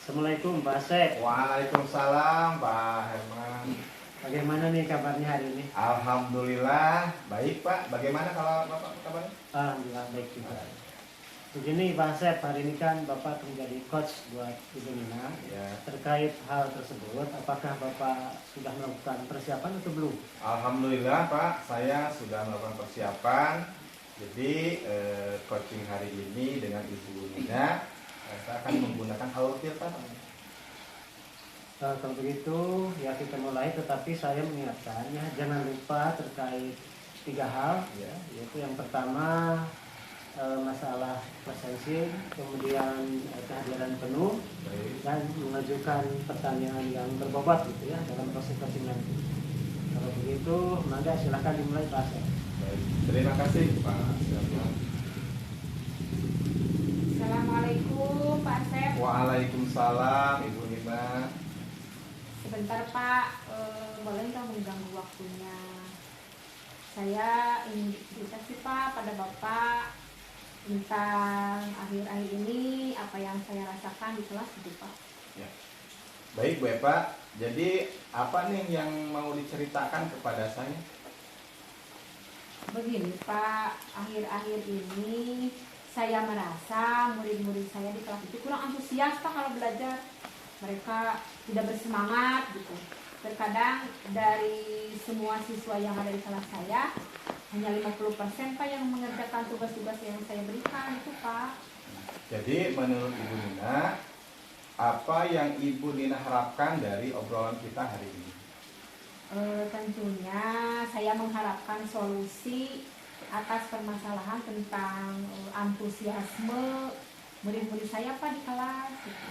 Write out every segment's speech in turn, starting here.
Assalamualaikum Pak Asep. Waalaikumsalam Pak Herman. Bagaimana nih kabarnya hari ini? Alhamdulillah baik Pak. Bagaimana kalau Bapak kabarnya? Alhamdulillah baik juga. Begini Pak Asep, hari ini kan Bapak menjadi coach buat Ibu Nina. Ya. Terkait hal tersebut, apakah Bapak sudah melakukan persiapan atau belum? Alhamdulillah Pak, saya sudah melakukan persiapan. Jadi coaching hari ini dengan Ibu Nina, saya akan menggunakan halotir Pak. Kalau begitu ya kita mulai, tetapi saya mengingatkan ya jangan lupa terkait 3 hal ya, yaitu yang pertama masalah presensi, kemudian kehadiran penuh, dan mengajukan pertanyaan yang berbobot gitu ya dalam proses coaching nanti. Kalau begitu, maka silahkan dimulai Pak Asep. Baik, terima kasih Pak Herman. Assalamualaikum Pak Asep. Waalaikumsalam Ibu Nina. Sebentar Pak, boleh nggak mengganggu waktunya? Saya ingin cerita sih Pak pada Bapak tentang akhir-akhir ini apa yang saya rasakan di kelas gitu Pak. Ya. Baik Bu Eva, jadi apa nih yang mau diceritakan kepada saya? Begini Pak, akhir-akhir ini saya merasa murid-murid saya di kelas itu kurang antusias Pak kalau belajar. Mereka tidak bersemangat gitu. Terkadang dari semua siswa yang ada di kelas saya hanya 50% Pak yang mengerjakan tugas-tugas yang saya berikan itu Pak. Jadi menurut Ibu Nina, apa yang Ibu Nina harapkan dari obrolan kita hari ini? Tentunya saya mengharapkan solusi atas permasalahan tentang antusiasme murid-murid saya Pak di kelas gitu.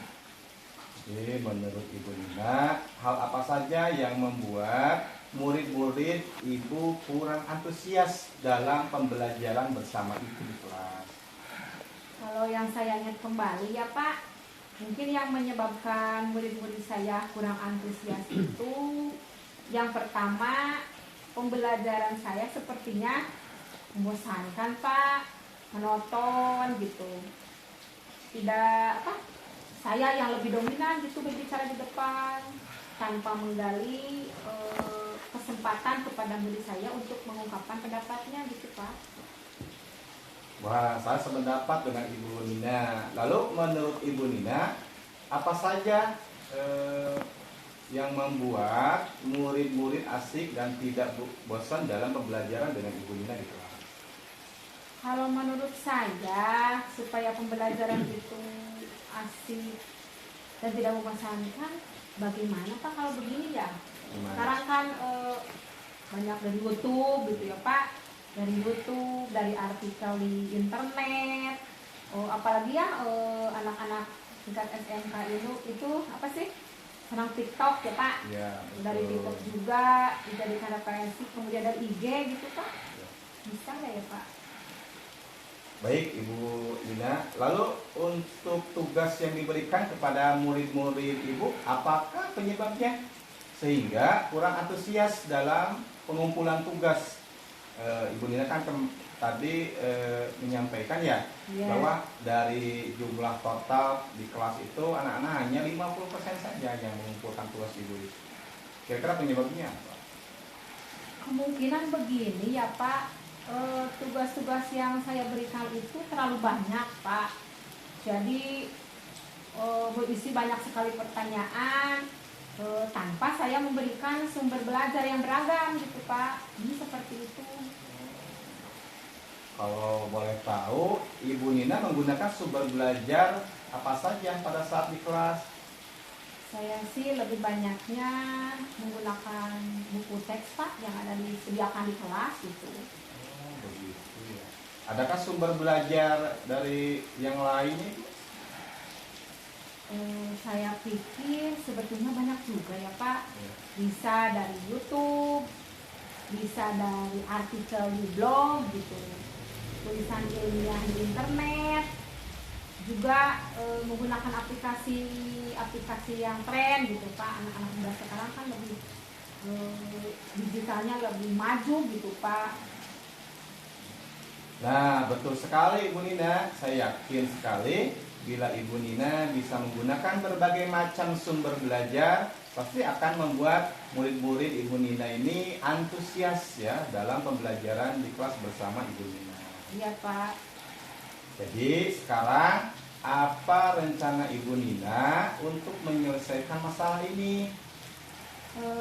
Jadi menurut Ibu Nina, hal apa saja yang membuat murid-murid Ibu kurang antusias dalam pembelajaran bersama Ibu di kelas? Kalau yang saya ingat kembali ya Pak, mungkin yang menyebabkan murid-murid saya kurang antusias itu yang pertama, pembelajaran saya sepertinya membosankan Pak, monoton gitu. Tidak saya yang lebih dominan gitu berbicara di depan tanpa menggali kesempatan kepada murid saya untuk mengungkapkan pendapatnya gitu Pak. Wah, saya sependapat dengan Ibu Nina. Lalu menurut Ibu Nina, apa saja yang membuat murid-murid asik dan tidak bosan dalam pembelajaran dengan Ibu Nina di kelas? Kalau menurut saya, supaya pembelajaran itu asik dan tidak membosankan, bagaimana Pak kalau begini ya? Sekarang kan banyak dari YouTube gitu ya Pak, dari YouTube, dari artikel di internet, apalagi ya anak-anak tingkat SMK itu apa sih? Senang TikTok ya Pak, Ya, dari TikTok juga dijadikan referensi, kemudian dari IG gitu Pak, bisa nggak ya Pak? Baik Ibu Nina, lalu untuk tugas yang diberikan kepada murid-murid Ibu, apakah penyebabnya sehingga kurang antusias dalam pengumpulan tugas? Ibu Nina kan tadi menyampaikan ya, bahwa dari jumlah total di kelas itu anak-anak hanya 50% saja yang mengumpulkan tugas Ibu. Kira-kira penyebabnya apa? Kemungkinan begini ya Pak, tugas-tugas yang saya berikan itu terlalu banyak Pak. Jadi berisi banyak sekali pertanyaan tanpa saya memberikan sumber belajar yang beragam gitu Pak. Ini seperti itu. Kalau boleh tahu, Ibu Nina menggunakan sumber belajar apa saja pada saat di kelas? Saya sih lebih banyaknya menggunakan buku teks Pak yang ada disediakan di kelas gitu. Oh, begitu ya. Adakah sumber belajar dari yang lain? Saya pikir sebetulnya banyak juga ya Pak. Ya. Bisa dari YouTube, bisa dari artikel di blog gitu, tulisan ilmiah di internet, juga menggunakan aplikasi yang tren gitu Pak. Anak-anak muda sekarang kan lebih digitalnya lebih maju gitu Pak. Nah, betul sekali Ibu Nina. Saya yakin sekali bila Ibu Nina bisa menggunakan berbagai macam sumber belajar, pasti akan membuat murid-murid Ibu Nina ini antusias ya dalam pembelajaran di kelas bersama Ibu Nina. Iya Pak. Jadi sekarang apa rencana Ibu Nina untuk menyelesaikan masalah ini?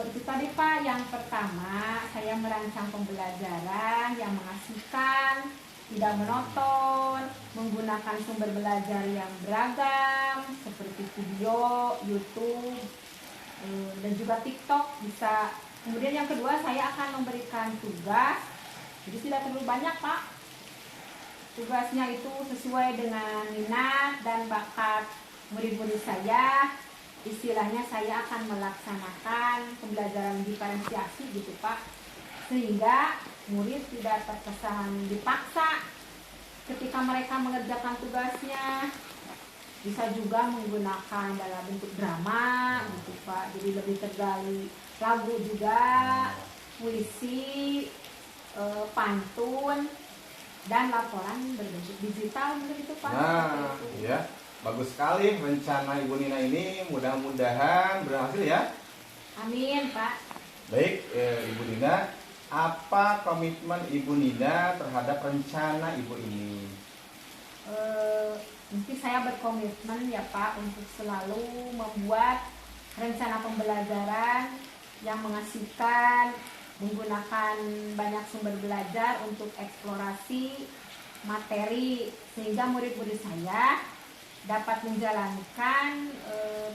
Itu tadi Pak, yang pertama saya merancang pembelajaran yang mengasihkan, tidak monoton, menggunakan sumber belajar yang beragam seperti video, YouTube, dan juga TikTok bisa. Kemudian yang kedua saya akan memberikan tugas, jadi tidak terlalu banyak Pak. Tugasnya itu sesuai dengan minat dan bakat murid-murid saya. Istilahnya saya akan melaksanakan pembelajaran diferensiasi gitu Pak, sehingga murid tidak terkesan dipaksa ketika mereka mengerjakan tugasnya. Bisa juga menggunakan dalam bentuk drama gitu Pak, jadi lebih tergali lagu juga, puisi, pantun, dan laporan berbentuk digital begitu Pak. Nah, ya. Bagus sekali rencana Ibu Nina ini, mudah-mudahan berhasil ya. Amin Pak. Baik, Ibu Nina, apa komitmen Ibu Nina terhadap rencana Ibu ini? Mungkin saya berkomitmen ya Pak untuk selalu membuat rencana pembelajaran yang mengasihkan, menggunakan banyak sumber belajar untuk eksplorasi materi, sehingga murid-murid saya dapat menjalankan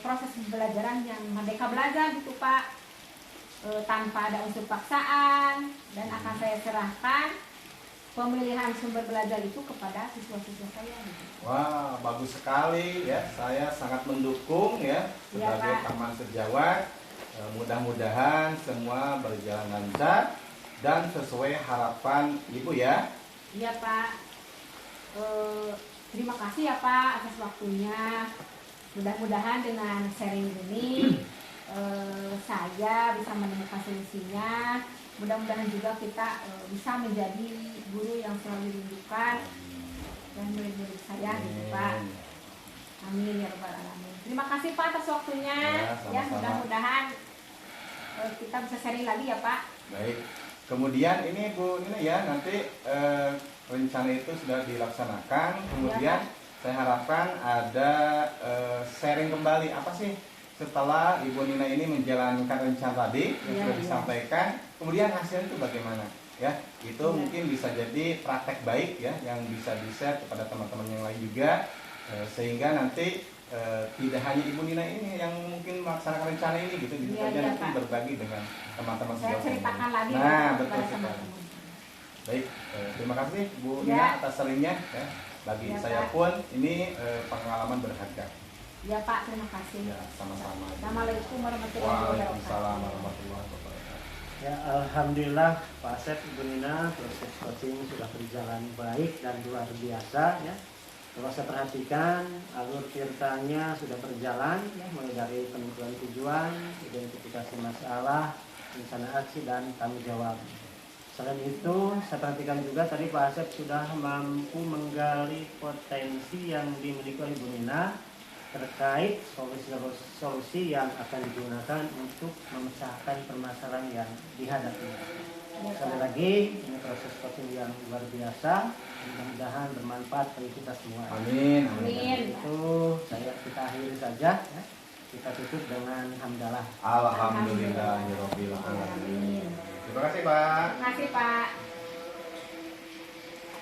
proses pembelajaran yang merdeka belajar gitu Pak, tanpa ada unsur paksaan, dan akan saya serahkan pemilihan sumber belajar itu kepada siswa-siswa saya gitu. Wah, bagus sekali ya. Saya sangat mendukung ya sebagai Pak. teman sejawat. Mudah-mudahan semua berjalan lancar dan sesuai harapan Ibu ya. Iya Pak. Terima kasih ya Pak atas waktunya. Mudah-mudahan dengan sharing ini saya bisa menemukan solusinya. Mudah-mudahan juga kita bisa menjadi guru yang selalu dirindukan dan murid-murid saya gitu Pak. Amin ya rabbal alamin. Terima kasih Pak atas waktunya. Ya, sama-sama. Mudah-mudahan kita bisa sharing lagi ya Pak. Baik. Kemudian ini Bu Nina ya, nanti rencana itu sudah dilaksanakan. Kemudian saya harapkan ada sharing kembali apa sih setelah Ibu Nina ini menjalankan rencana tadi yang sudah disampaikan. Kemudian hasilnya itu bagaimana? Ya, itu mungkin bisa jadi praktek baik ya yang bisa di-share kepada teman-teman yang lain juga, sehingga nanti tidak hanya Ibu Nina ini yang mungkin melaksanakan rencana ini gitu, bisa saja nanti Pak. berbagi dengan teman-teman Saya sejawat. ceritakan lagi Nah, betul kepada sekali. teman-teman. Baik, terima kasih Bu Ya. Nina atas sharingnya ya. Bagi Ya, saya Pak. pun ini pengalaman berharga. Ya Pak, terima kasih. Ya, sama-sama. Assalamualaikum warahmatullahi wabarakatuh. Waalaikumsalam warahmatullahi wabarakatuh. Ya, alhamdulillah Pak Asep, Ibu Nina, proses coaching sudah berjalan baik dan luar biasa ya. Kalau saya perhatikan alur ceritanya sudah berjalan ya, mulai dari penentuan tujuan, identifikasi masalah, rencana aksi, dan tanggung jawab. Selain itu, saya perhatikan juga tadi Pak Asep sudah mampu menggali potensi yang dimiliki oleh Ibu Nina terkait solusi yang akan digunakan untuk memecahkan permasalahan yang dihadapi. Sekali lagi, ini proses coaching yang luar biasa. Mudah-mudahan bermanfaat bagi kita semua. Amin. Amin. Itu kita akhiri saja. Ya. Kita tutup dengan hamdalah. Alhamdulillahirobbil alamin. Terima kasih Pak. Terima kasih Pak.